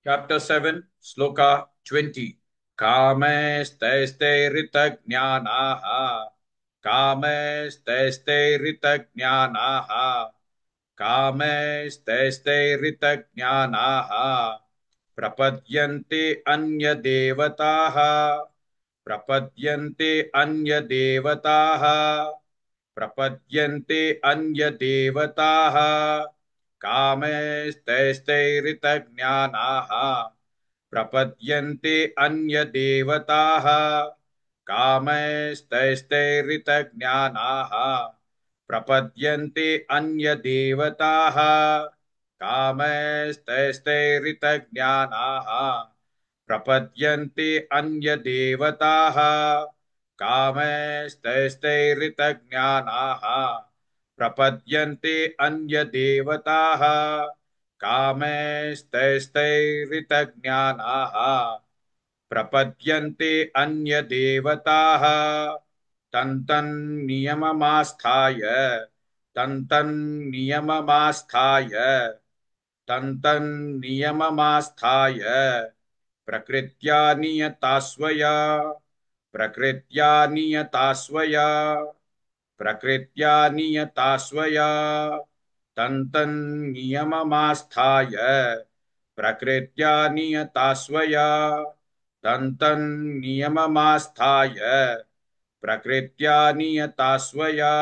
Chapter 7, Sloka 20. Kamestaisteritagnyanaha. Kamestaisteritagnyanaha. Kamestaisteritagnyanaha. Prapadyanti anyadevataha. Prapadyanti anyadevataha. Prapadyanti anyadevataha. Kamestaisteritagnyanaha. Prapadyanti anyadevataः kamestaisteritagnyanaः prapadyanti anyadevataः kamestaisteritagnyanaः prapadyanti anyadevataः kamestaisteritagnyanaः prapadyanti anyadevataः kamestaisteritagnyanaः प्रपद्यन्ते अन्यदेवताः तन्तन्नियममास्थाय तन्तन्नियममास्थाय तन्तन्नियममास्थाय प्रकृत्या नियतास्वया प्रकृत्या नियतास्वया प्रकृत्या नियतास्वया तन्तन्नियममास्थाय प्रकृत्या नियतास्वया तन्तन्नियममास्थाय प्रकृत्या नियतास्वया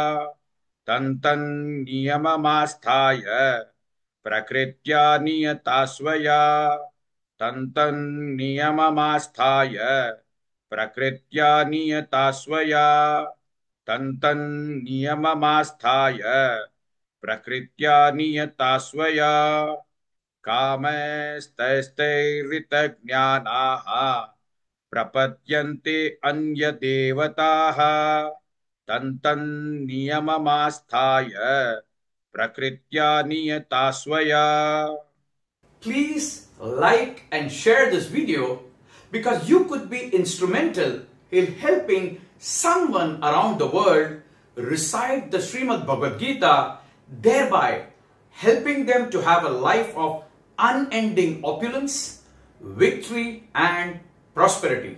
तन्तन्नियममास्थाय प्रकृत्या नियतास्वया तन्तन्नियममास्थाय प्रकृत्या नियतास्वया तन्तन्नियममास्थाय प्रकृत्या नियतास्वया कामस्तैस्तैरितज्ञानाः प्रपद्यन्ते अन्यदेवताः तन्तन्नियममास्थाय प्रकृत्या नियतास्वया. Please like and share this video because you could be instrumental in helping someone around the world recite the Srimad Bhagavad Gita, thereby helping them to have a life of unending opulence, victory and prosperity.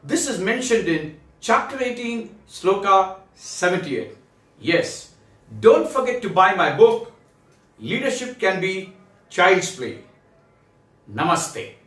This is mentioned in chapter 18, Sloka 78. Yes, don't forget to buy my book, Leadership Can Be Child's Play. Namaste.